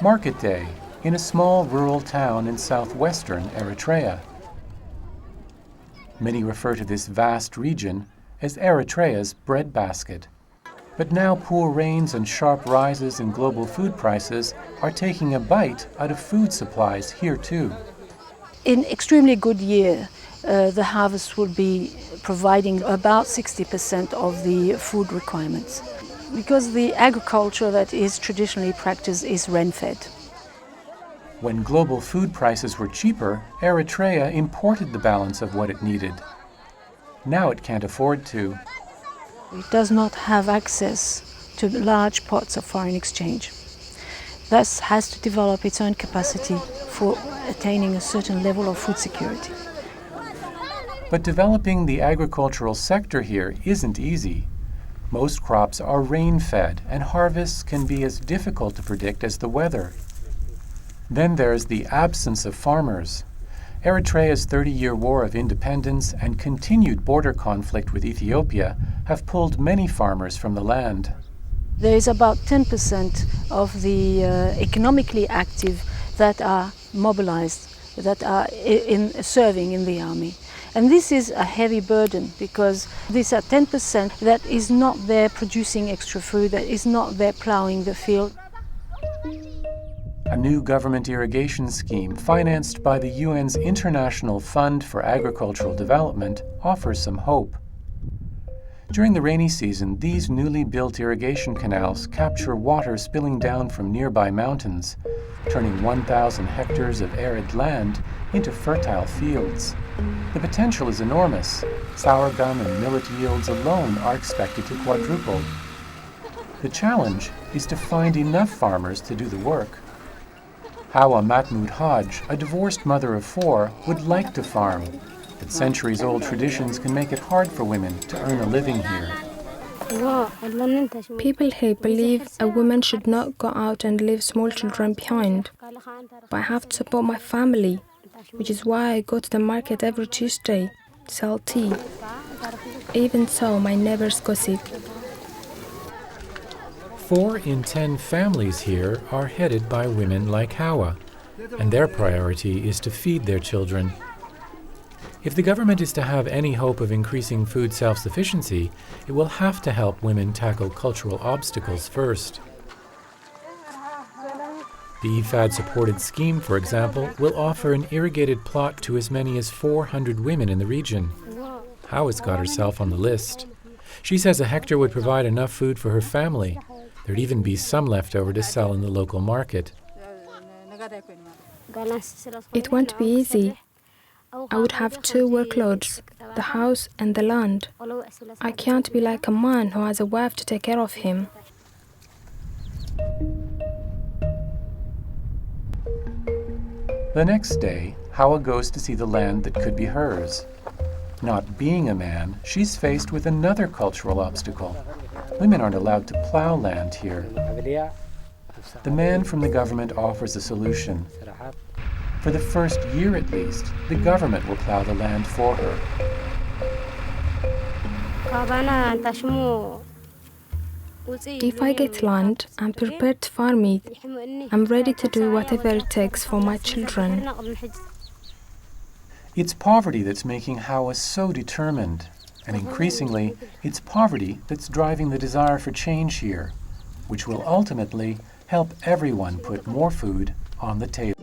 Market day in a small rural town in southwestern Eritrea. Many refer to this vast region as Eritrea's breadbasket. But now poor rains and sharp rises in global food prices are taking a bite out of food supplies here too. In extremely good year, the harvest will be providing about 60% of the food requirements, because the agriculture that is traditionally practiced is rain-fed. When global food prices were cheaper, Eritrea imported the balance of what it needed. Now it can't afford to. It does not have access to large pots of foreign exchange. Thus has to develop its own capacity for attaining a certain level of food security. But developing the agricultural sector here isn't easy. Most crops are rain-fed, and harvests can be as difficult to predict as the weather. Then there's the absence of farmers. Eritrea's 30-year war of independence and continued border conflict with Ethiopia have pulled many farmers from the land. There is about 10% of the economically active that are mobilized, that are serving in the army. And this is a heavy burden, because these are 10% that is not there producing extra food, that is not there plowing the field. A new government irrigation scheme financed by the UN's International Fund for Agricultural Development offers some hope. During the rainy season, these newly built irrigation canals capture water spilling down from nearby mountains, turning 1,000 hectares of arid land into fertile fields. The potential is enormous. Sorghum and millet yields alone are expected to quadruple. The challenge is to find enough farmers to do the work. Howa Hajj, a divorced mother of 4, would like to farm, but centuries-old traditions can make it hard for women to earn a living here. People here believe a woman should not go out and leave small children behind. But I have to support my family, which is why I go to the market every Tuesday to sell tea. Even so, my neighbors gossip. 4 in 10 families here are headed by women like Howa, and their priority is to feed their children. If the government is to have any hope of increasing food self-sufficiency, it will have to help women tackle cultural obstacles first. The IFAD-supported scheme, for example, will offer an irrigated plot to as many as 400 women in the region. Howa's got herself on the list. She says a hectare would provide enough food for her family. There'd even be some left over to sell in the local market. It won't be easy. I would have 2 workloads, the house and the land. I can't be like a man who has a wife to take care of him. The next day, Howa goes to see the land that could be hers. Not being a man, she's faced with another cultural obstacle. Women aren't allowed to plow land here. The man from the government offers a solution. For the first year at least, the government will plow the land for her. If I get land, I'm prepared to farm it. I'm ready to do whatever it takes for my children. It's poverty that's making Howa so determined. And increasingly, it's poverty that's driving the desire for change here, which will ultimately help everyone put more food on the table.